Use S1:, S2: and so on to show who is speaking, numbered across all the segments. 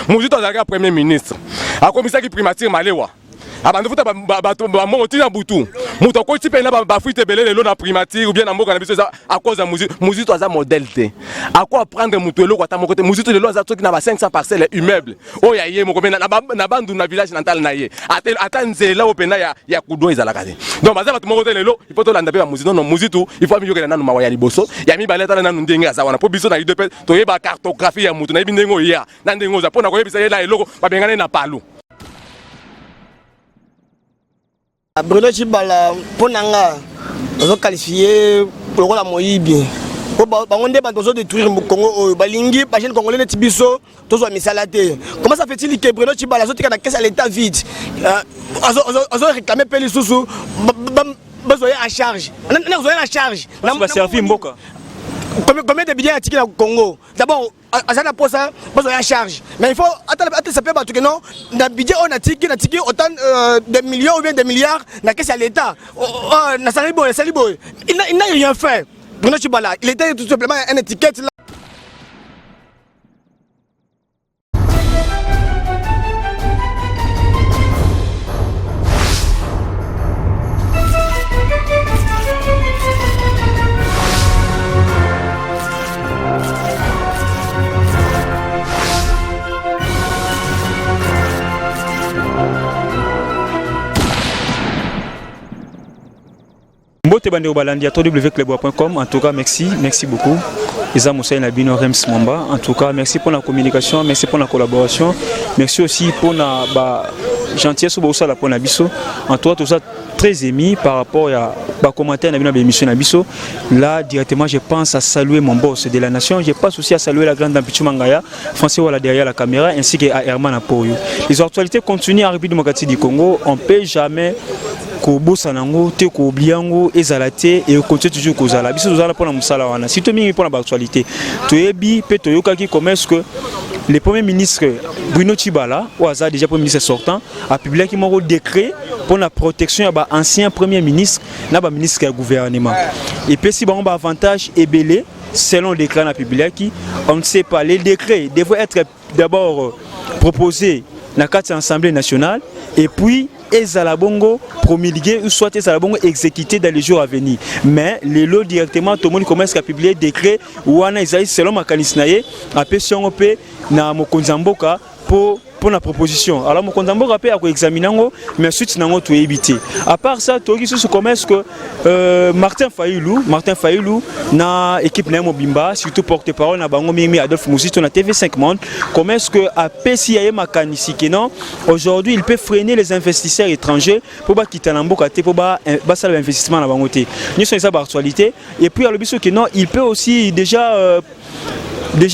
S1: Muzito azalaka premier ministre. Akomisaki primature malewa. Abandu futa ba monti na butu. Muto ko ti pena ba fuite belé lelo na primature ou bien na mboka na biso à cause de Muzito aza modèle té. À quoi apprendre muto lelo kwata moko té Muzito lelo aza toki na ba 500 parcelles immeubles. O ya ye moko na bandu na village natal na ye. Ata nzela opena ya kudo ezalaka té. Donc baza batu moko té lelo il faut to landa pe ba Muzito non Muzito il faut amiliorer na mawa ya liboso. Ya mi baleta na ndenge aza wana po biso na UDP to yeba cartographie ya muto na bindengo ya. Na ndengo za pona ko yebisa ye na eloko ba bengane na palu.
S2: Bruno Tshibala, pour Nanga, nous avons qualifié pour la Moïbi. On a détruire le Congo, Balingi, parce que le Congolais est Tibiso, tous ont mis ça la terre. Comment ça fait-il que Bruno Tshibala, qui a la caisse à l'état vide, ont réclamé Peli Soussou, besoin en charge. On a besoin en charge.
S3: Ça va servir Mboka.
S2: Combien de billets a-t-il au Congo? D'abord, à ça, ça besoin en charge. Mais il faut attendre ça peut battre que non. Dans le budget, on a tiré autant de millions ou bien de milliards dans la caisse à l'État. Il n'a rien fait. Bruno Tshibala, il était tout simplement une étiquette là.
S3: Mbote bande obalandi www.club.com. En tout cas, merci beaucoup. Isa Moussa Nabino Rems Mwamba. En tout cas, merci pour la communication, merci pour la collaboration, merci aussi pour la gentillesse pour la pour Nabiso. En tout cas, tout ça très émis par rapport à commentaire Nabino l'émission Nabiso. Là, directement, je pense à saluer mon boss de la nation. Je pense aussi à saluer la grande dame Pichu Mangaya, Français voilà derrière la caméra, ainsi qu'à Herman Apoyo. Les actualités continuent en République démocratique du Congo. On ne peut jamais Bosanango, te ko bliango ezalate et continue toujours kozala biso tozala pona musala wana sito mingi pona ba actualité toyebi pe toyoka ki commerce que le premier ministre Bruno Tshibala ou aza déjà premier ministre sortant a publié ki moko décret pour la protection ya ancien premier ministre na ba ministre du gouvernement et puis si ba on avantage ebelé selon le décret na publié qui on ne sait pas les décrets devraient être d'abord proposés dans la Assemblée nationale et puis Ezalabongo promulgué ou soit Ezalabongo exécuté dans les jours à venir. Mais les lots directement, tout le monde commence à publier des décrets ou on a selon ma canisnaye à Pession OP na Mokonzamboka pour la proposition. Alors Mokonzamboka peut examiner mais suite nango tout éviter. À part ça, tout qui se commence que Martin Fayulu na équipe na Mobimba surtout porte-parole na bango mimi Adolphe Mousito na TV5 Monde commence que à PCA makanisi que non aujourd'hui il peut freiner les investisseurs étrangers pour ba quitter Namboka te pour ba ça l'investissement na bango te. Nous sommes ça par actualité et puis à l'obispo que non il peut aussi déjà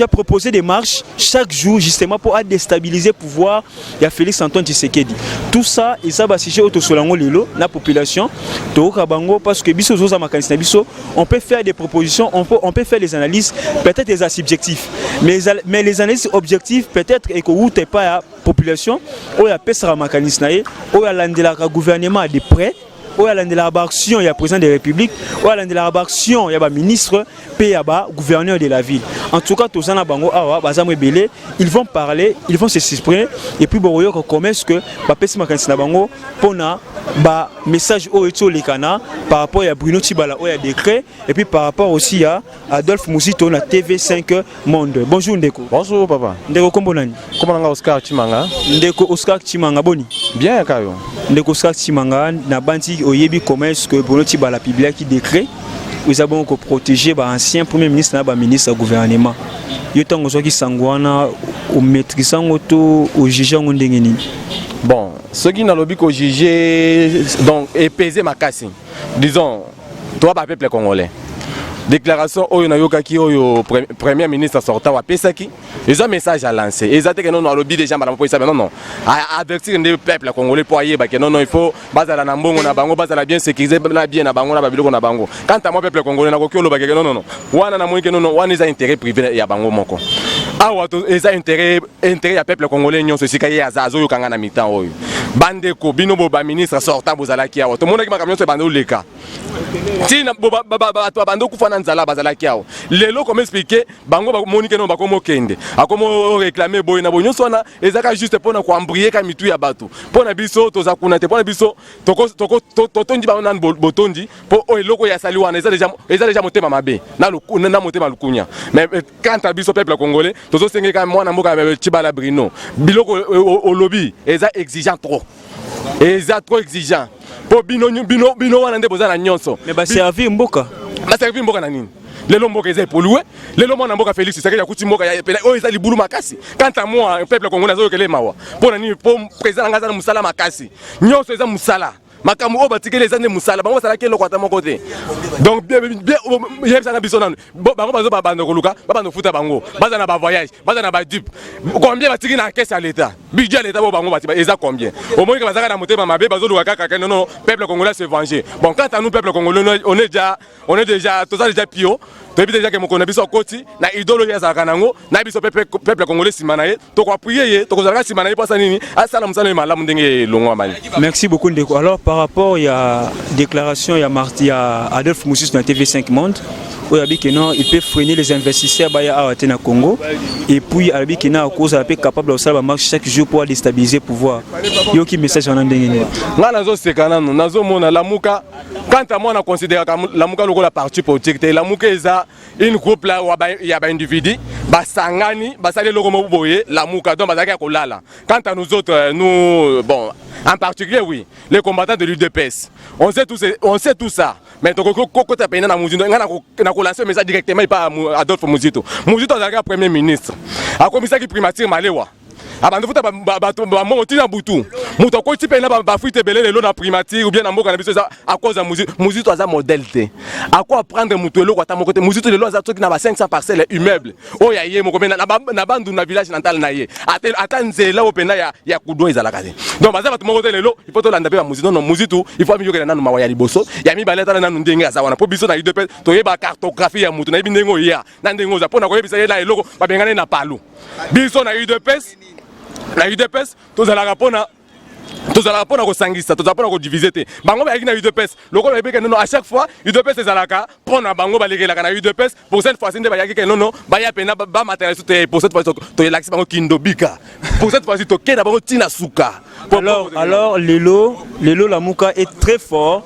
S3: proposer des marches chaque jour justement pour déstabiliser le pouvoir de Félix Antoine Tshisekedi. Tout ça, et ça va siger autosolango lelo la population to kabango parce que biso zoza makanisi na biso, on peut faire des propositions, on peut faire des analyses peut-être des subjectifs. Mais les analyses objectives peut-être et que ou t'es pas la population ou ya pesara makanisi na ye ou ya landela gouvernement de près ou à l'action il y a président de la République ou à l'action il y a ministre puis il y a gouverneur de la ville. En tout cas tous en bango awa bazamwe belé ils vont parler, ils vont s'exprimer et puis boyo ko commerce que ba pesi makanisi na bango pona ba message au eto lekana par rapport à Bruno Tshibala ou à décret et puis par rapport aussi à Adolphe Mousito na TV5 Monde. Bonjour Ndeko.
S1: Bonjour papa.
S3: Ndeko kombo nani?
S1: Kombo nanga Oscar Tshimanga.
S3: Ndeko Oscar Tshimanga boni.
S1: Bien kayo.
S3: Ndeko Oscar Tshimanga na bandi oyebi commerce que Bruno Tshibala publié qui décret vous avez protéger l'ancien premier ministre et le ministre du gouvernement. Yo tango soki sangwana au maîtrisant auto au jugeant ndengeni.
S1: Bon, ceux qui n'ont lobby qu'au juger donc épaiser ma casse. Disons toi pas peuple congolais. Déclaration oyo na yokaki oyo premier ministre sortant wa pesaki ils ont un message à lancer exactement que non non lobby déjà madame ça non avertir les peuples congolais pour ayer que non il faut bazala na mbongo na bango bazala bien sécuriser na bien na bango na babiloko na bango quant à moi peuple congolais na kokyo loba que non wana na moyi que non wana ils ont intérêt privé ya bango moko ah wato ils ont intérêt ya peuple congolais nyon ceci kaya azazo yo kanga na mitan oyo bandeko bino bo ba ministre sortant bozalaki awa to mona ki makamyo se bando leka tina bato bando kufana nzala bazalaki awa lelo comme expliquer bango ba monike no bakomo kende akomo réclamer boy na bonyo sona ezaka juste pona ko embrier ka mitu ya bato pona biso toza kuna te pona biso totondi ba nan botondi po o eloko ya sali wana eza déjà motema mabe na motema lukunya mais quand à biso peuple congolais tozo sengeka mwana mboka Tshibala Bruno biloko au lobby eza exigeant trop exigeant po bino wana nde bozana nyonso
S3: mais ba servir mboka
S1: na nini lelo mboka eza pollué lelo mwana mboka Félix Tshisekedi ya kuti mboka ya pela o eza libulu makasi quant à moi peuple congolais azokele mawa pona nini po président ngaza na musala makasi nyonso eza musala makamu o batikele eza ne musala bango basala kelo kwata moko te donc bien yebisa na biso nanu bango bazo babanda koluka babanda futa bango baza na ba voyage baza na ba dupe combien batiki na caisse à l'état budget à l'état bo bango batiba eza combien au moins que bazaka na motema mabe bazo luka kaka non peuple congolais se venger bon quant à nous peuple congolais on est déjà tous déjà pio depuis déjà que mon connaît biso koti na idéologie za kanango na biso peuple congolais simanaye to ko appuyer to ko zaka simanaye pasa nini asala musala malamu ndenge longwa mali.
S3: Merci beaucoup Ndeko. Alors par rapport il y a déclaration il y a Adolphe Moussis dans TV5 Monde où il a dit que non il peut freiner les investisseurs baya à Atena Congo et puis il a dit que non cause a peut capable de faire marche chaque jour pour déstabiliser le pouvoir. Yo qui message en ndenge
S1: nga nazo sekana nazo mona lamuka quand à moi on considère que lamuka loko la partie politique lamuka eza une groupe là ya ba individu basangani basale loko moboye lamuka donc bazaka kolala quant à nous autres nous bon en particulier oui les combattants de l'UDPS on sait tout ça mais donc quand tu as payé na Muzito na ko lancer message directement pas Adolphe Muzito azaka premier ministre a commissaire qui primature malewa abantu futa bato ba monti na butu muto ko tipena ba fuite belele lo na primature ou bien na mboka na biso à cause de Muzito aza modèle te à quoi prendre muto eloko ata moko te Muzito lelo aza toki na ba 500 parcelles immeubles o ya ye moko na bandu na village natal na ye ata nzela opena ya kudo ezala kale donc baza bato moko te lelo il faut to landa pe ba Muzito non Muzito il faut amiyokela nanu mawa ya liboso ya mi baleta nanu ndenge aza wana po biso na UDP to yeba cartographie ya muto na bindengo ya na ndengo za pona ko yebisa yela eloko ba bengane na palu biso na UDPS la UDPS tozalaka pona kosangisa tozala pona kodiviser te bango bayaki na UDPS lokola bayebeke nono à chaque fois UDPS ezalaka pona bango balekelaka na UDPS pour cette fois-ci nde bayaki ke nono baya pena ba matériel te pour cette fois-ci toyelakisi bango kindobika pour cette fois-ci tokenda bango tina suka.
S3: Alors Lelo Lamuka est très fort.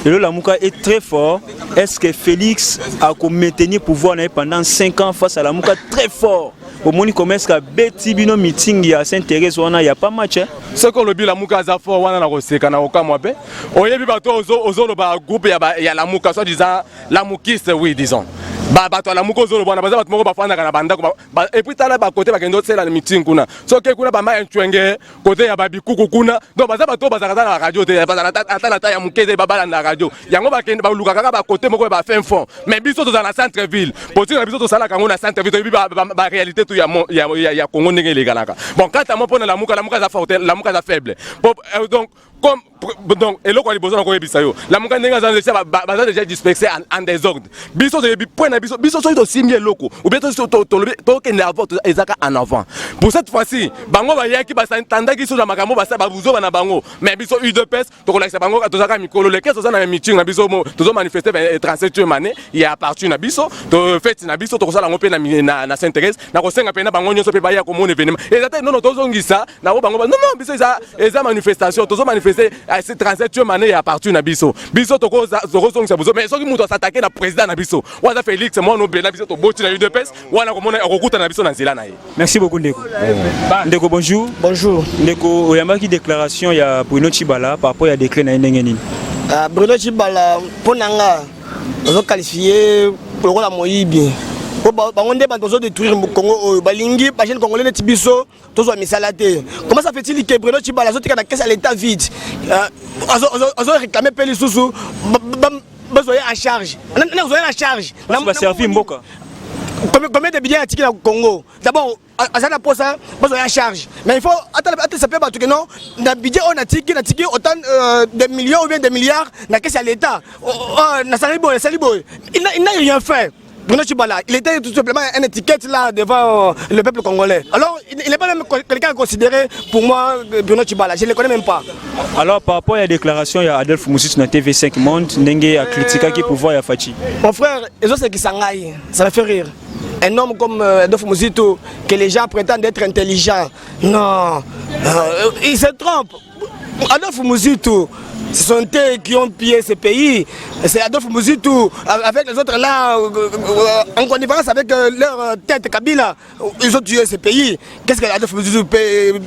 S3: Lelo Lamuka est très fort. Est-ce que Félix a maintenu pouvoir pendant 5 ans face à Lamuka très fort? Au moins comment est-ce que Betty Bino meeting ya Saint-Thérèse wana ya pas match hein?
S1: Ce qu'on le dit Lamuka za fort wana na koseka na okamwa pe. Oyebi bato ozolo ba groupe ya Lamuka soit disant Lamukiste oui disons. Bato Lamuka ozolo bana baza bato moko bafanda kana banda et puis tala ba côté ba kendo tsela meeting kuna. So ke kuna ba ma ntwenge côté ya babikuku kuna. Donc baza bato bazaka na radio te baza na ta ya mukeze babala na radio. Yango ba kendo ba luka kaka ba côté moko ba fin fond. Mais biso to za na centre ville. Politique na biso to sala kango na centre ville ba réalité ya Congo ndenge legalaka. Bon quand à moi pour Lamuka za forte Lamuka za faible. Donc comme donc eloko ali besoin ko yebisa yo Lamuka ndenge za déjà dispersé en désordre. Biso de point na biso so to simie loko ou bien to ke na vote ezaka en avant. Pour cette fois-ci bango ba yaki ba santandaki so na makambo ba sa ba buzo na bango mais biso UDPS to ko lakisa bango to zaka mikolo le keso na meeting na biso to manifester 37e année ya appartient na biso to fête na biso to ko sala ngope na Saint-Thérèse na ko senga pena bango nyonso pe ba ya ko mon événement ezata non to zongisa na ko bango non biso eza manifestation to zo manifester à cette 37e année ya appartient na biso to ko zongisa buzo mais soki muto s'attaquer na président na biso waza Félix moi no bela biso to boti na UDPS wana ko mona okuta na biso na nzela na ye.
S3: Merci beaucoup Ndeko. Ndeko bonjour.
S2: Bonjour.
S3: Ndeko oyambaki déclaration ya Bruno Tshibala par rapport à décret na ndenge nini?
S2: Bruno Tshibala ponanga zo qualifier pour la moyibi. Bango nde banto zo détruire mu Congo balingi ba jeune congolais neti biso tozo misala te. Comment ça fait-il que Bruno Tshibala zo tika na caisse à l'état vide? Azo réclamer peli susu besoin en charge. On besoin en charge.
S3: Va servir Mboka.
S2: Combien de billets a-t-il au Congo? D'abord, à ça pour ça, besoin en charge. Mais il faut attendre ça fait que non, dans budget on a tiki autant de millions ou bien de milliards na caisse à l'état. Na salibo, il n'a rien fait. Bruno Tshibala, il était tout simplement une étiquette là devant le peuple congolais. Alors, il n'est pas même quelqu'un à considérer pour moi, Bruno Tshibala. Je ne le connais même pas.
S3: Alors, par rapport à la déclaration, il y a Adolphe Moussis sur TV5 Monde, Nengue a critiqué qui pouvoir y a Fachi.
S2: Mon frère, c'est qui s'engaille. Ça me fait rire. Un homme comme Adolphe Mouzito, que les gens prétendent être intelligents. Non, il se trompe. Adolphe Mouzito, ce sont eux qui ont pillé ce pays. C'est Adolphe Mouzito, avec les autres là, en connivence avec leur tête Kabila, ils ont tué ce pays. Qu'est-ce que Adolphe Mouzito peut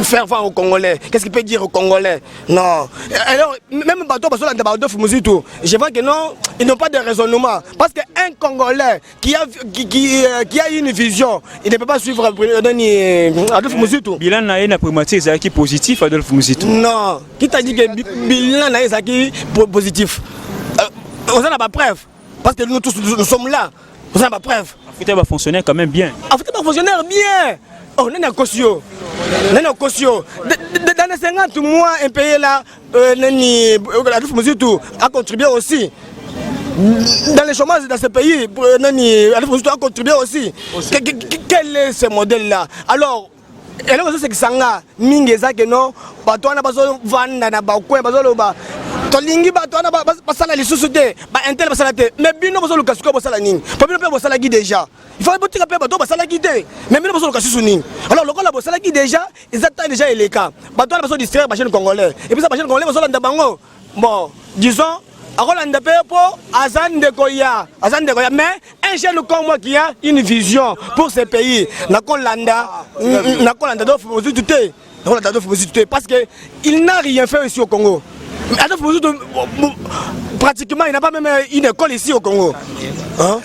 S2: faire voir aux Congolais? Qu'est-ce qu'il peut dire aux Congolais? Non. Alors, même Adolphe Mouzito, je vois que non, ils n'ont pas de raisonnement. Parce qu'un Congolais qui a une vision, il ne peut pas suivre Adolphe Mouzito.
S3: Bilan n'a une primature, c'est qui positif, Adolphe Mouzito?
S2: Non. Qui t'a dit que bilan n'a une positif? On a pas preuve. Parce que nous tous nous sommes là. On a pas preuve.
S3: Afrique va fonctionner quand même bien.
S2: Afrique va fonctionner bien. Oh, on est en caution. Dans les 50 mois, un pays là, Adolphe Mouzito a contribué aussi. Dans les chômages dans ce pays, Adolphe Mouzito a contribué aussi. Quel est ce modèle-là? Alors, et là, c'est que ça a mingeza que non, bato na bazo vanda na bakwe bazo loba. Tolingi bato na basala les sociétés, ba intel basala te. Mais bino bazo luka suko basala nini? Pas bino pe basala gi déjà. Il faut botika pe bato basala gi te. Mais bino bazo luka susu nini? Alors le la basala gi déjà, ils attendent déjà les cas. Bato na bazo distraire ba jeune congolais. Et puis ça ba jeune congolais bazo landa bango. Bon, disons mais un jeune comme moi qui a une vision pour ce pays, parce qu'il n'a rien fait ici au Congo. Pratiquement, il n'a pas même une école ici au Congo. Hein?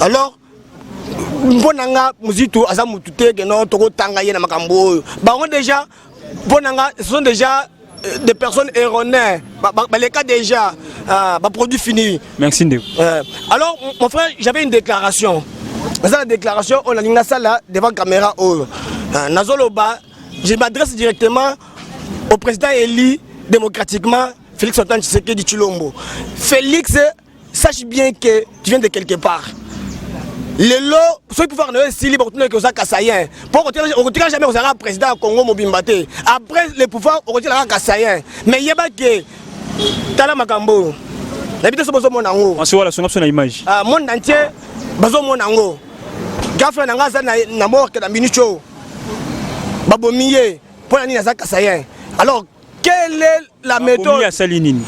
S2: Alors, Bonanga, Mouzito, Azamutute, Geno, Togo, Tanga, Yena Makambo, déjà, Bonanga, ce sont déjà des personnes erronées, les cas déjà, produit fini.
S3: Merci.
S2: Alors, mon frère, j'avais une déclaration. La déclaration, on a dit ça là devant la caméra. Je m'adresse directement au président élu démocratiquement, Félix Antoine Tshisekedi Tshilombo. Félix, sache bien que tu viens de quelque part. Le lot, ceux qui pouvoir si libre retourner que ça Kassayen. Pour on retire jamais au président Congo Mobimbate. Après le pouvoir, on retire la Kassayen. Mais il y a pas que Tala Makambo. L'habitude c'est besoin mon ango.
S3: On se voit la son image.
S2: Monde entier, besoin mon ango. Gafla nanga za na mort que dans Minicho. Babomiye pour nani na Kassayen. Alors quelle est la méthode?
S3: Babomiye à Salinine.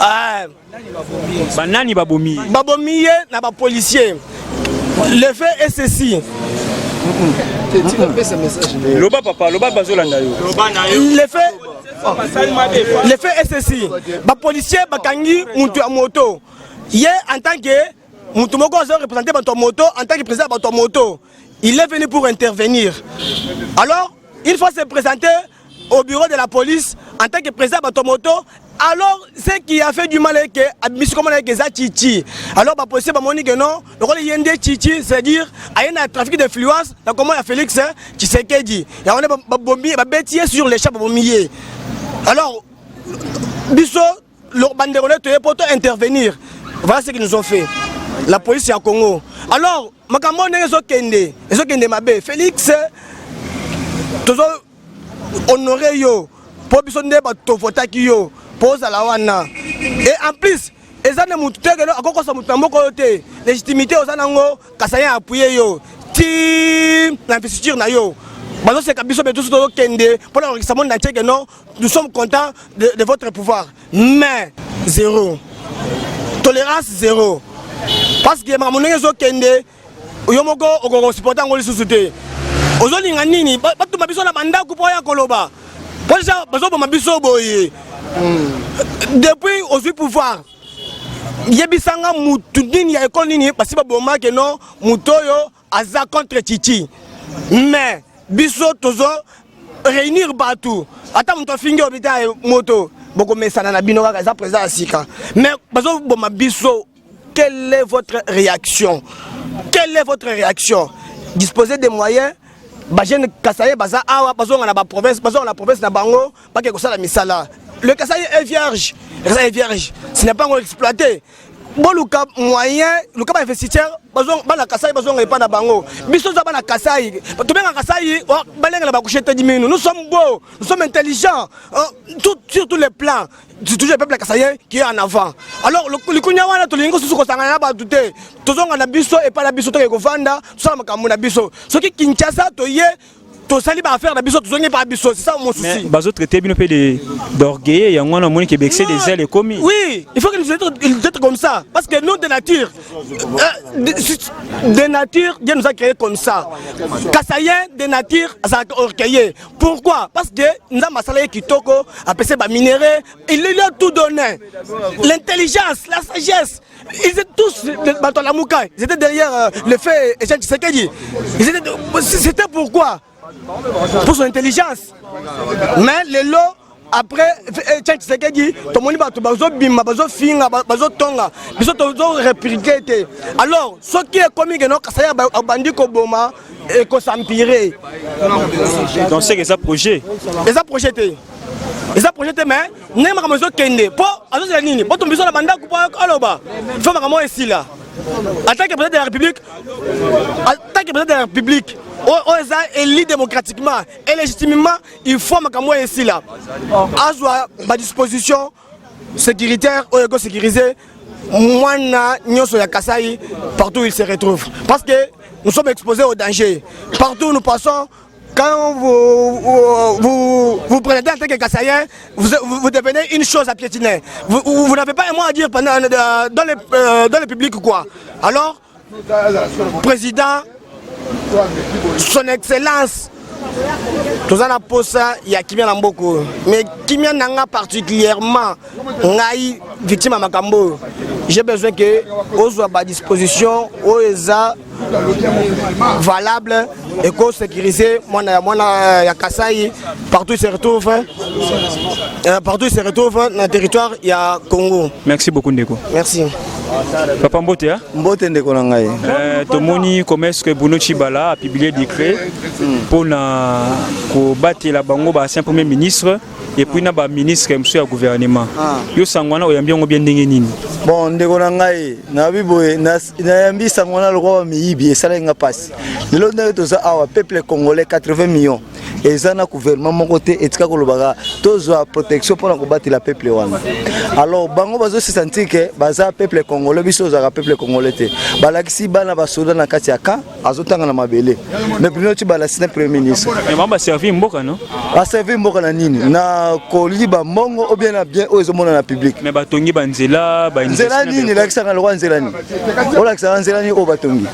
S3: Banani Babomiye.
S2: Babomiye na ba policier. Le fait est ceci.
S3: Loba papa, Loba Bazolanda yo.
S2: Le fait est ceci. Les policiers bakangi mutu a moto. Hier en tant que mutu moko représenté par ton moto, en tant que président de ton moto, il est venu pour intervenir. Alors, il faut se présenter au bureau de la police en tant que président de ton moto. Alors, ce qui a fait du mal est que Chichi. Alors, les policiers ont dit que non, le rôle de Chichi, c'est-à-dire, il y a un trafic d'influence, comment il y a Félix Tshisekedi. Il y a un bêtisier sur les chats bombiers. Alors, Bisso, le banderole pour intervenir. Voilà ce qu'ils nous ont fait. La police est à Congo. Alors, Makambo Kende Mabe, Félix, toujours honoré yo, pour Bisso Ndeba Tofotaki yo. Pose à la wana. Et en plus, les gens ne légitimité aux anango, Kassayen appuyé yo. Ti l'investiture na yo. Bazo c'est kabiso beto so kende pour l'enregistrement d'entier que non, nous sommes contents de votre pouvoir. Mais zéro. Tolérance zéro. Parce que mamonenge zo kende yomoko okoko supporter ngoli susute. Ozolinga nini? Batu mabiso na banda ku poya koloba. Pour ça bazo mabiso boye. Depuis au pouvoir, Yebisanga Moutounin ya école nini parce que bon que non Moutoyo aza contre Chichi. Mais biso tozo réunir batou. Ata muto fingi obita moto boko mesana na bino ka za président asika. Mais bazo bon biso, quelle est votre réaction? Quelle est votre réaction? Disposer des moyens. Bajene Kassaye baza awa bazo na ba province, bazo na province na bango, ba ke ko sala misala. Le Kassaye est vierge. Le Kassaye est vierge. Ce n'est pas encore exploité. bon luka moyen luka ba investisseur bazon bana Kasai bazon pas na bango biso za bana Kasai to benga Kasai balenga ba coucher 10 minutes nous sommes beaux nous sommes intelligents sur tous les plans c'est toujours le peuple Kasaïen qui est en avant alors le kunya wana to lingo susu ko sangana ba tuté tozonga na biso et pas na biso to ko vanda to sala makambo na biso soki Kinshasa to ye to sali ba faire na biso tozonga pas biso c'est ça mon souci
S3: mais bazo traiter bino peu d'orgueil ya ngwana moni ke bexé des ailes commis
S2: oui il faut que nous être comme ça parce que nous de nature Dieu nous a créé comme ça Kasaïen de nature ça orgueilleux pourquoi parce que nous avons masala kitoko a PC ba minéraux il lui a tout donné l'intelligence la sagesse ils étaient tous dans la mouka ils étaient derrière le fait et c'était pourquoi pour son intelligence mais les lots après Tchèque Sekedi tout le monde va bazo bima bazo finga bazo tonga biso tozo répliquer alors ce qui est commis que non Kasaya bandi ko boma et ko s'empirer
S3: donc c'est que ça projet
S2: mais nema kamazo kende po azo la nini po tombiso na banda ko aloba faut makamo esila attaque président de la République Oza élu démocratiquement et légitimement il faut makamwa ici là azwa ba disposition sécuritaire ou éco sécurisé mwana nyoso ya Kasai partout où il se retrouve parce que nous sommes exposés au danger partout où nous passons quand vous prenez en tant que Kassaïen, vous devenez une chose à piétiner. Vous n'avez pas un mot à dire dans le public ou quoi. Alors, président, son excellence, tout ça posa il y a Kimia Namboko, mais Kimia Nanga particulièrement, ngai victime à Makambo. J'ai besoin que aux soit à disposition, aux valable et qu'on sécurise. Moi ya Kasai partout il se retrouve, dans le territoire il y a Congo.
S3: Merci beaucoup Ndeko.
S2: Merci.
S3: Papa Mbote, hein?
S4: Mbote Ndeko nangai.
S3: Tomoni comment est-ce que Bruno Tshibala a publié décret pour battre la bango ba ancien premier ministre et puis na ba ministre monsieur gouvernement. Yo sangwana oyambi ngo bien ndenge nini?
S4: Bon Ndeko nangai na biboye na yambi sangwana lokwa miyibi esala nga passe. Lelo ndeko toza awa peuple congolais 80 millions. Et ça na gouvernement mon côté etika kolobaka tozo protection pour combattre la peuple wana. Alors bango bazo se sentir que baza peuple congolais biso za peuple congolais te. Balakisi bana basoda na kati ya ka azotanga na mabele. Mais Bruno Tshibala c'est premier ministre.
S3: Mais mamba servir mboka non?
S4: Ba servir mboka na nini? Na koliba mongo ou bien na bien ozo mona na public.
S3: Mais batongi banzela ba
S4: nzela nini lakisa na lokwa nzela nini? Ola kisa nzela nini o batongi.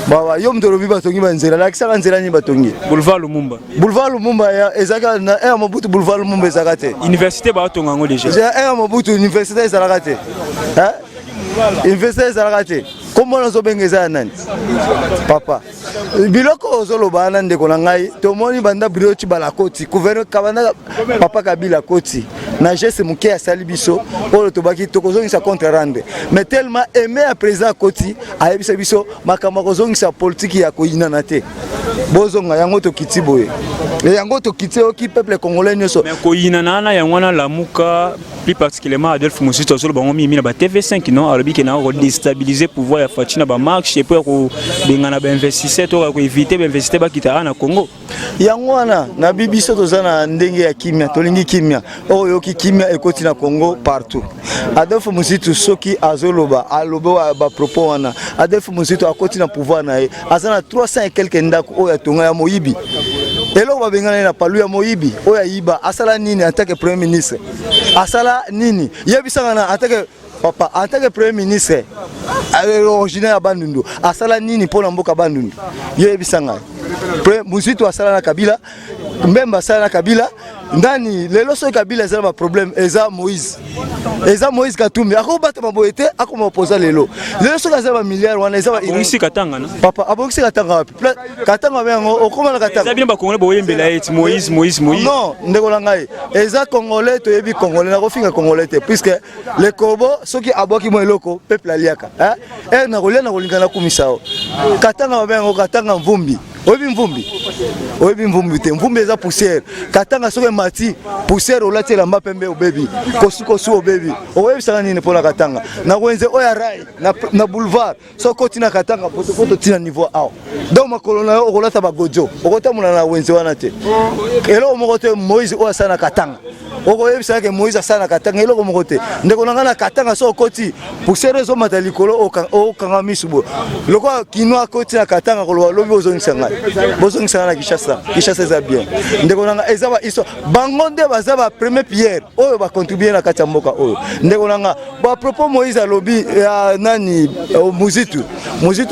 S4: Baba yom dorobi batongi banzela lakisa nzela nini batongi.
S3: Boulevard
S4: Lumumba ya ezaka na Mobutu Boulevard Lumumba ezaka te.
S3: Université ba tonga ngo déjà.
S4: Ja Mobutu université ezaka te. Hein? Université ezaka te. Comment on zobengeza nani? Papa. Biloko ozoloba na ndeko na ngai tomoni banda Bruno Tshibala koti gouverneur kabanda papa Kabila koti na geste muke ya salibiso olo tobaki tokozongisa contre rende mais tellement aimé à président koti ayebisa biso makambo kozongisa politique ya koyina na te bozonga yango to kiti boye et yango to kiti oki peuple congolais nyoso
S3: mais koyina nana yango na lamuka plus particulièrement Adolphe Moussito sur bango mi na ba TV5 non alobi ke na ko déstabiliser pouvoir ya Fatina ba marche et pour ko bengana ba investisseur to ko éviter ba investisseur ba kita na Congo
S4: yango wana na bibiso tozana ndenge ya kimia tolingi kimia oyo ki kimia ekoti na Congo partout Adolphe Moussito soki azoloba alobo ba propos wana Adolphe Moussito akoti na pouvoir na azana 300 et quelques ndako oyo tonga ya moyibi elo ba bengana na palu ya moyibi oyo yiba asala nini en tant que premier ministre asala nini yebisanga na en tant que papa en tant que premier ministre originaire ya Bandundu asala nini pona mboka Bandundu yebisanga Moussito asala na Kabila Mbemba asala na Kabila ndani lelo so Kabila ezala ba problème eza Moïse Katumbi akobata maboyete akoma opposa lelo so ezala ba milliard wana ezala
S3: Moïse Katanga na
S4: papa abongisi Katanga wapi Katanga bengo okoma na Katanga
S3: eza bien ba congolais boyembela eti Moïse
S4: non ndeko na ngai eza congolais to yebi congolais na kofinga congolais te puisque le kobo soki aboki mo eloko peuple aliaka na kolia na kolingana kumisao Katanga bengo Katanga mvumbi oyebi mvumbi te mvumbi eza poussière katanga soki mati poussière olati elamba pembe obebi kosu obebi oyebisaka nini mpona katanga na wenze oyo ya rai na boulevard soki otina katanga poto tina niveau awa donc makolo na yo okolata bagojo okotambola na wenze wana te eloko moko te Moïse oyo asala na katanga okoyebisaka ke Moïse asala na katanga eloko moko te ndeko na nga na katanga soki okoti poussière ezomata likolo okanga misu bo lokola kino akoti na katanga koloba lobi ozongisa ngai na Kinshasa eza bien ndeko na nga eza ba histoire bango nde baza ba premier pierre oyo bacontribuer na kati ya mboka oyo ndeko na nga ba propos Moïse alobi ya nani muzitu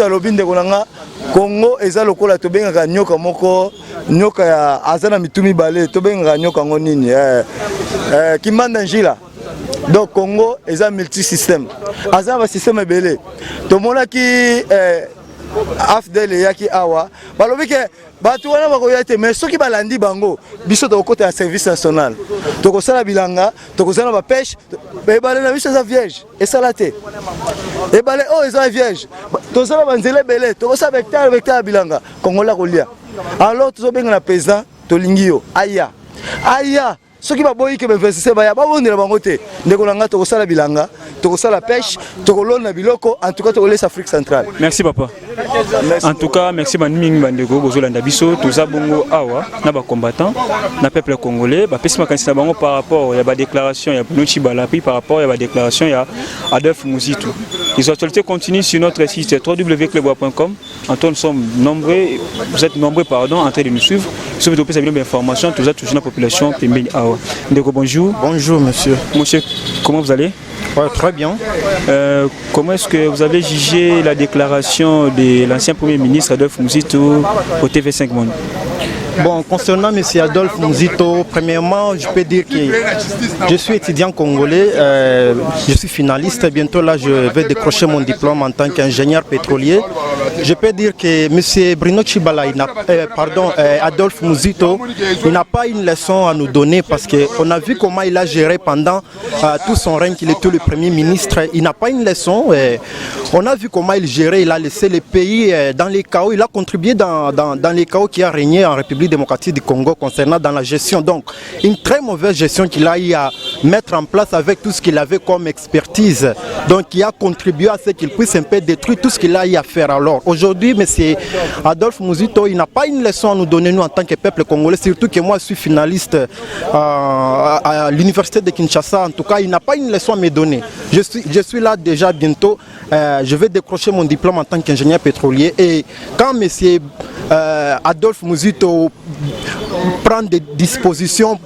S4: alobi ndeko na nga Congo eza lokola tobengaka nyoka moko nyoka ya azana mitumi bale tobengaka nyoka ngo nini kimanda njila donc Congo eza multisystème azana ba système ebele tomonaki afdel yaki awa balobi ke bato wana bakoya te mais soki balandi bango biso tokota ya service national tokosala bilanga tokozala ba pêche ebale na biso eza vierge esala te ebale oyo eza vierge tozala banzela ebele tokosala hectare bilanga kongola kolia alors tozobenga na président tolingi yo aya soki baboyi ke beinvestisse baya babondela bango te ndeko na nga tokosala bilanga tokosala pêche tokolona biloko en tout cas tokolesa Afrique centrale.
S3: Merci papa. Merci. En tout cas merci baniming bandeko bozolanda biso toza bongo awa na ba combattant na peuple congolais ba pesi makanisi na bango par rapport ya ba déclaration ya Bruno Tshibala puis par rapport ya ba déclaration ya Adolphe Muzitu. Les actualités continuent sur notre site www.clebois.com. Nous sommes nombreux, vous êtes nombreux en train de nous suivre. Si vous avez des informations, tout ça toujours la population Pembeni Awa. Ndeko, bonjour.
S5: Bonjour monsieur.
S3: Monsieur, comment vous allez?
S5: Ouais, très bien.
S3: Comment est-ce que vous avez jugé la déclaration de l'ancien Premier ministre Adolphe Muzitu au TV5 Monde?
S5: Bon, concernant M. Adolphe Muzitu, premièrement, je peux dire que je suis étudiant congolais, je suis finaliste. Bientôt là, je vais décrocher mon diplôme en tant qu'ingénieur pétrolier. Je peux dire que M. Bruno Tshibala, Adolphe Muzitu, il n'a pas une leçon à nous donner parce qu'on a vu comment il a géré pendant tout son règne qu'il était le Premier ministre. Il n'a pas une leçon. On a vu comment il gérait, il a laissé le pays dans les chaos, il a contribué dans les chaos qui a régné en République démocratique du Congo concernant dans la gestion. Donc, une très mauvaise gestion qu'il a eu à mettre en place avec tout ce qu'il avait comme expertise. Donc, il a contribué à ce qu'il puisse un peu détruire tout ce qu'il a eu à faire. Alors, aujourd'hui, M. Adolphe Muzitu, il n'a pas une leçon à nous donner, nous, en tant que peuple congolais, surtout que moi, je suis finaliste à l'université de Kinshasa. En tout cas, il n'a pas une leçon à me donner. Je suis là déjà bientôt. Je vais décrocher mon diplôme en tant qu'ingénieur pétrolier. Et quand M. Adolphe Muzitu prend des dispositions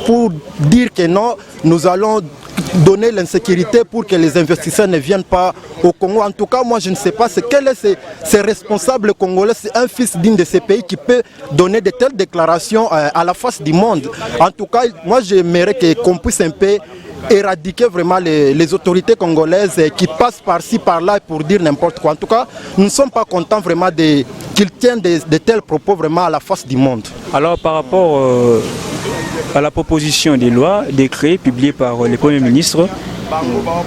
S5: pour dire que non, nous allons donner l'insécurité pour que les investisseurs ne viennent pas au Congo. En tout cas, moi je ne sais pas quel est ce responsable congolais, c'est un fils d'une de ces pays qui peut donner de telles déclarations à la face du monde. En tout cas, moi j'aimerais qu'on puisse un peu éradiquer vraiment les autorités congolaises qui passent par-ci, par-là pour dire n'importe quoi. En tout cas, nous ne sommes pas contents vraiment qu'ils tiennent de tels propos vraiment à la face du monde.
S3: Alors par rapport à la proposition des lois, décrets publiés par le Premier ministre,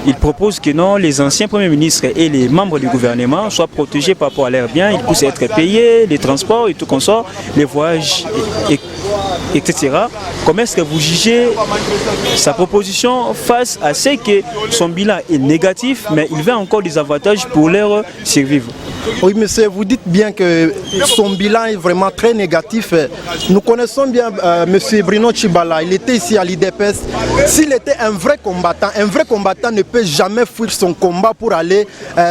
S3: il propose que non, les anciens premiers ministres et les membres du gouvernement soient protégés par rapport à leurs biens, ils puissent être payés, les transports et tout comme ça, les voyages, etc. Comment est-ce que vous jugez sa proposition face à ce que son bilan est négatif, mais il veut encore des avantages pour leur survivre?
S5: Oui, monsieur, vous dites bien que son bilan est vraiment très négatif. Nous connaissons bien monsieur Bruno Tshibala, il était ici à l'IDPS. S'il était un vrai combattant ne peut jamais fuir son combat pour aller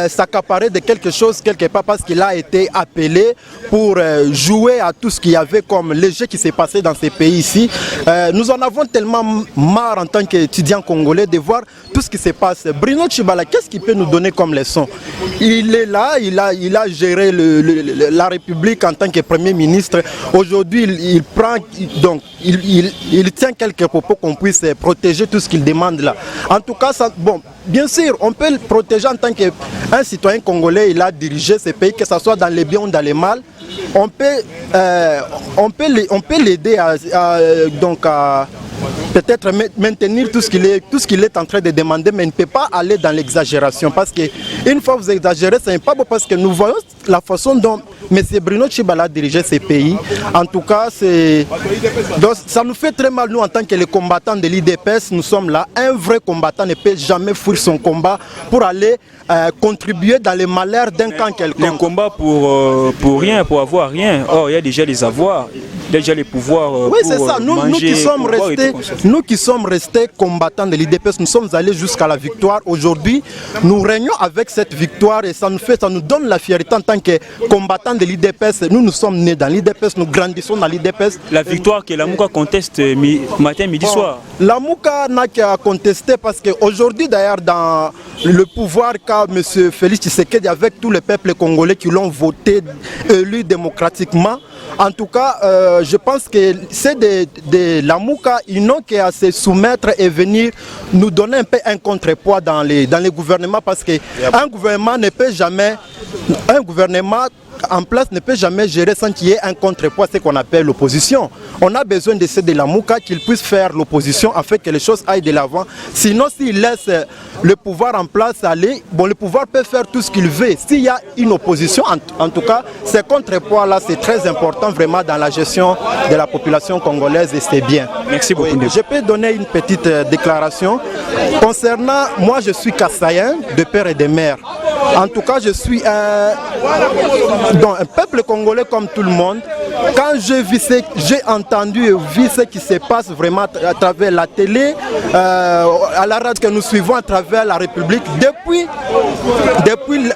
S5: s'accaparer de quelque chose quelque part parce qu'il a été appelé pour jouer à tout ce qu'il y avait comme le jeu qui s'est passé dans ces pays ici. Nous en avons tellement marre en tant qu'étudiants congolais de voir tout ce qui se passe. Bruno Tshibala, qu'est-ce qu'il peut nous donner comme leçon? Il est là, il a géré la République en tant que Premier ministre. Aujourd'hui, il tient quelques propos qu'on puisse protéger tout ce qu'il demande là. En tout cas, bon, bien sûr, on peut le protéger en tant qu'un citoyen congolais. Il a dirigé ce pays, que ce soit dans les biens ou dans les mal. On peut l'aider peut-être maintenir tout ce qu'il est en train de demander, mais il ne peut pas aller dans l'exagération. Parce qu'une fois que vous exagérez, ce n'est pas beau, parce que nous voyons la façon dont M. Bruno Tshibala dirigeait ces pays. En tout cas, donc, ça nous fait très mal, nous, en tant que les combattants de l'IDPS. Nous sommes là. Un vrai combattant ne peut jamais fuir son combat pour aller contribuer dans les malheurs d'un camp quelconque.
S3: Les combats pour rien, pour avoir rien. Or, il y a déjà les avoirs, déjà les pouvoirs.
S5: Oui, c'est ça. Nous qui sommes restés combattants de l'IDPS, nous sommes allés jusqu'à la victoire. Aujourd'hui, nous régnons avec cette victoire et ça nous donne la fierté en tant que combattants de l'IDPS. Nous sommes nés dans l'IDPS, nous grandissons dans l'IDPS.
S3: La victoire que la Mouka conteste matin, midi, soir.
S5: La Mouka n'a qu'à contester parce qu'aujourd'hui, d'ailleurs, dans le pouvoir qu'a M. Félix Tshisekedi avec tous les peuples congolais qui l'ont voté, élu démocratiquement, en tout cas, je pense que c'est de la Mouka, ils n'ont qu'à se soumettre et venir nous donner un peu un contrepoids dans les gouvernements, parce qu'un gouvernement ne peut jamais, un gouvernement en place ne peut jamais gérer sans qu'il y ait un contrepoids, ce qu'on appelle l'opposition. On a besoin de ceux de la Mouka qu'ils puissent faire l'opposition afin que les choses aillent de l'avant. Sinon, s'ils laissent le pouvoir en place aller, bon, le pouvoir peut faire tout ce qu'il veut. S'il y a une opposition, en tout cas, ces contrepoids-là, c'est très important vraiment dans la gestion de la population congolaise et c'est bien.
S3: Merci beaucoup.
S5: Oui, je peux donner une petite déclaration. Concernant, moi je suis Kassaïen, de père et de mère. En tout cas, je suis un peuple congolais comme tout le monde. Quand j'ai entendu et vu ce qui se passe vraiment à travers la télé, à la radio que nous suivons à travers la République, depuis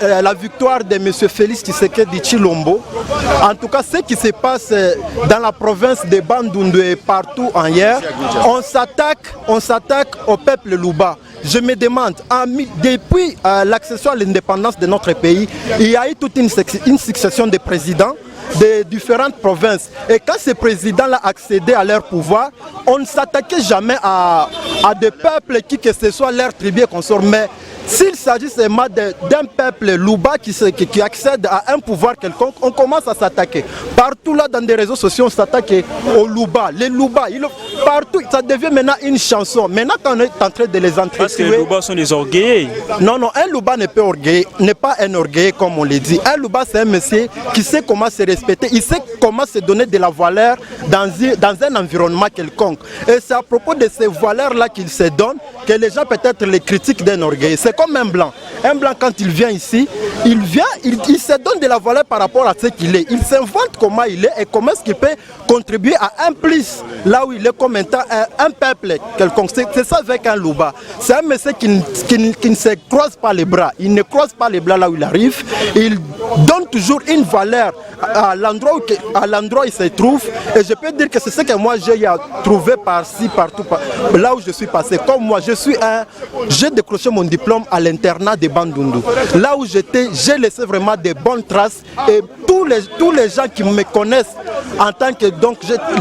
S5: la victoire de M. Félix Tshisekedi Tshilombo, en tout cas ce qui se passe dans la province de Bandundu et partout ailleurs, on s'attaque au peuple Luba. Je me demande, depuis l'accession à l'indépendance de notre pays, il y a eu toute une succession de présidents de différentes provinces. Et quand ces présidents-là accédaient à leur pouvoir, on ne s'attaquait jamais à des peuples qui que ce soit leur tribu et consorts. Mais s'il s'agit seulement d'un peuple Luba qui accède à un pouvoir quelconque, on commence à s'attaquer. Partout là dans des réseaux sociaux, on s'attaque aux Luba. Les Luba, partout, ça devient maintenant une chanson. Maintenant qu'on est en train de les entretuer.
S3: Parce que les Luba sont des orgueils.
S5: Non, un Luba n'est pas un orgueil comme on le dit. Un Luba, c'est un monsieur qui sait comment se respecter, il sait comment se donner de la valeur dans un environnement quelconque. Et c'est à propos de ces valeurs-là qu'il se donne que les gens peut-être les critiquent d'un orgueil. C'est comme un blanc. Un blanc, quand il vient ici, il se donne de la valeur par rapport à ce qu'il est. Il s'invente comment il est et comment est-ce qu'il peut contribuer à un plus là où il est comme un peuple quelconque. C'est ça avec un Luba. C'est un monsieur qui ne se croise pas les bras. Il ne croise pas les bras là où il arrive. Il donne toujours une valeur à l'endroit où il se trouve. Et je peux dire que c'est ce que moi j'ai trouvé par-ci, partout, là où je suis passé. Comme moi, j'ai décroché mon diplôme à l'internat de Bandundu. Là où j'étais, j'ai laissé vraiment de bonnes traces. Et tous les gens qui me connaissent en tant que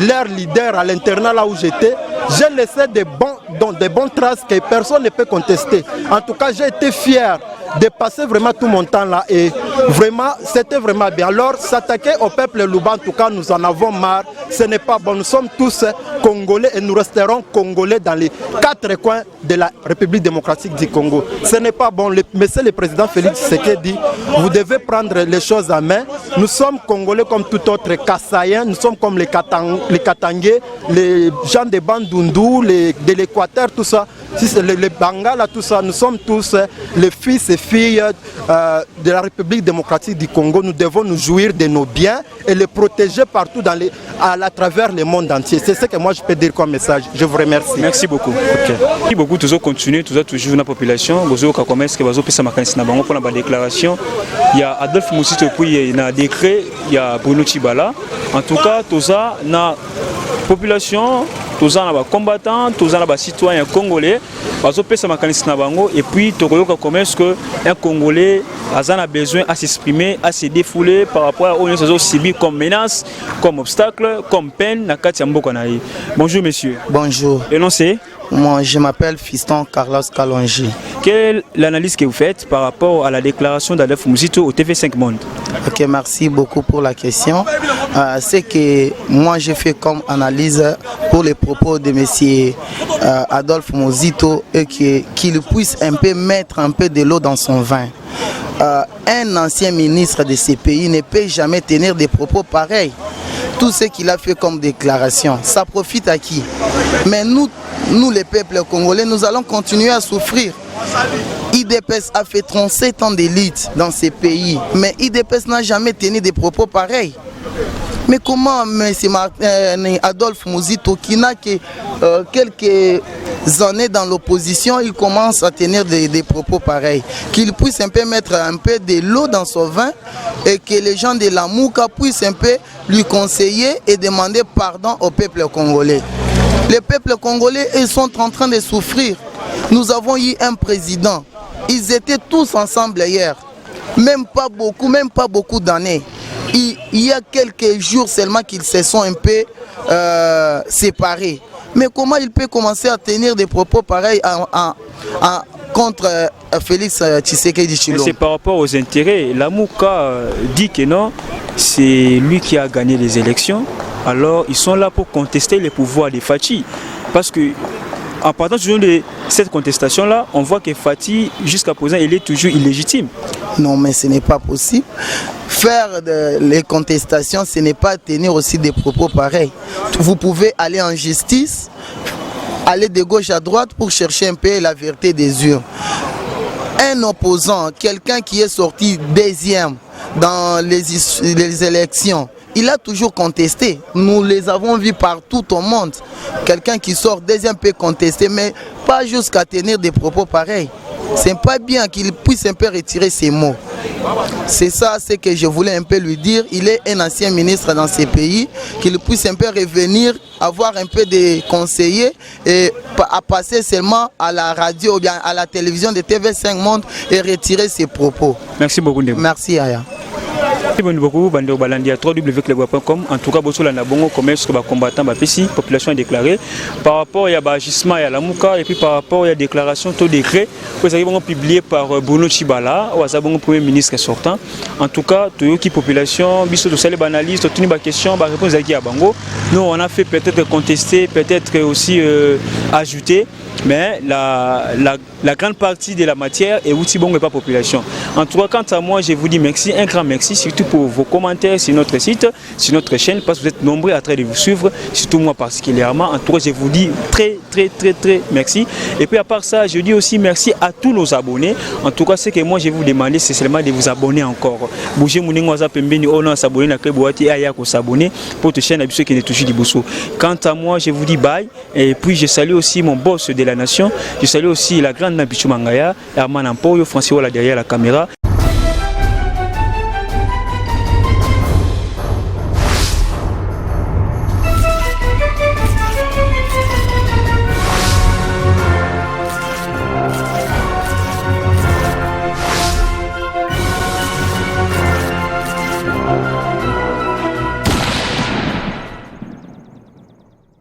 S5: leur leader à l'internat là où j'étais, j'ai laissé de bonnes traces que personne ne peut contester. En tout cas, j'ai été fier de passer vraiment tout mon temps là et vraiment, c'était vraiment bien. Alors, s'attaquer au peuple Luba, en tout cas, nous en avons marre. Ce n'est pas bon. Nous sommes tous Congolais et nous resterons Congolais dans les 4 coins de la République démocratique du Congo. Ce n'est pas bon. Monsieur le président Félix Tshisekedi, vous devez prendre les choses en main. Nous sommes Congolais comme tout autre Kassaïen. Nous sommes comme les Katangais, les gens de Bandundu, de l'Équateur, tout ça. Les Bangala, tout ça. Nous sommes tous les fils et filles de la République démocratique du Congo. Nous devons nous jouir de nos biens et les protéger partout à travers le monde entier. C'est ce que moi je peux dire comme message. Je vous remercie.
S3: Merci beaucoup. Okay. Merci beaucoup. Toujours continuer, toujours la population. Vous commencez que vous avez pour la déclaration. Il y a Adolphe Moussito puis il y a un décret. Il y a Bruno Tshibala. En tout cas, tout ça, la population, tout ça, les combattants, tout ça, les citoyens congolais. Et puis, comment est-ce qu'un Congolais a besoin à s'exprimer, à se défouler par rapport aux choses subies comme menace, comme obstacle, comme peine. Bonjour, monsieur.
S6: Bonjour.
S3: Et non, c'est
S4: Moi, je m'appelle Fiston Carlos Kalonji.
S3: Quelle est l'analyse que vous faites par rapport à la déclaration d'Adolphe Muzito au TV5 Monde?
S4: Ok, merci beaucoup pour la question. C'est que moi, j'ai fait comme analyse pour les propos de M. Adolphe Muzito et qu'il puisse un peu mettre un peu de l'eau dans son vin. Un ancien ministre de ces pays ne peut jamais tenir des propos pareils. Tout ce qu'il a fait comme déclaration, ça profite à qui? Mais nous les peuples congolais, nous allons continuer à souffrir. IDPS a fait 37 ans d'élite dans ces pays, mais IDPS n'a jamais tenu des propos pareils. Mais comment M. Adolphe Muzito, qui n'a que quelques années dans l'opposition, il commence à tenir des propos pareils? Qu'il puisse un peu mettre un peu de l'eau dans son vin et que les gens de la Mouka puissent un peu lui conseiller et demander pardon au peuple congolais. Les peuples congolais, ils sont en train de souffrir. Nous avons eu un président. Ils étaient tous ensemble hier. Même pas beaucoup d'années. Il y a quelques jours seulement qu'ils se sont un peu séparés. Mais comment il peut commencer à tenir des propos pareils contre Félix Tshisekedi Tshilombo?
S3: C'est par rapport aux intérêts. La Mouka dit que non, c'est lui qui a gagné les élections. Alors ils sont là pour contester les pouvoirs de Fathi. Parce que en partant toujours de cette contestation-là, on voit que Fathi, jusqu'à présent, il est toujours illégitime.
S4: Non, mais ce n'est pas possible. Faire les contestations, ce n'est pas tenir aussi des propos pareils. Vous pouvez aller en justice, aller de gauche à droite pour chercher un peu la vérité des urnes. Un opposant, quelqu'un qui est sorti deuxième dans les élections, il a toujours contesté. Nous les avons vus partout au monde. Quelqu'un qui sort deuxième peut contester, mais pas jusqu'à tenir des propos pareils. C'est pas bien qu'il puisse un peu retirer ses mots. C'est ça ce que je voulais un peu lui dire. Il est un ancien ministre dans ces pays, qu'il puisse un peu revenir, avoir un peu de conseillers et à passer seulement à la radio ou bien à la télévision de TV5 Monde et retirer ses propos.
S3: Merci beaucoup.
S4: Merci Aya.
S3: Merci beaucoup, Bando Balandia, www.clebois.com. En tout cas, Bosso Lana Bongo, commerce que les combattants, la population a déclaré. Par rapport à l'agissement et à la Mouka, et puis par rapport à la déclaration, tout décret, vous avez publié par Bruno Chibala, ou à Premier ministre sortant. En tout cas, toute la population, biso de celles analyses, toute une question, réponse à Bango. Nous, on a fait peut-être contester, peut-être aussi ajouter. Mais la grande partie de la matière est outil bon et pas population. En tout cas, quant à moi, je vous dis merci, un grand merci, surtout pour vos commentaires sur notre site, sur notre chaîne, parce que vous êtes nombreux à train de vous suivre, surtout moi particulièrement. En tout cas, je vous dis très merci. Et puis à part ça, je dis aussi merci à tous nos abonnés. En tout cas, ce que moi je vais vous demander, c'est seulement de vous abonner encore. Bougez mon WhatsApp pembeni, on a s'abonner à Cleboati et à s'abonner pour te chaîne à qui est toujours du Bousso. Quant à moi, je vous dis bye. Et puis je salue aussi mon boss de la nation. Je salue aussi la grande Nabichu Mangaya, Herman Ampoyo, Francis Wala derrière la caméra.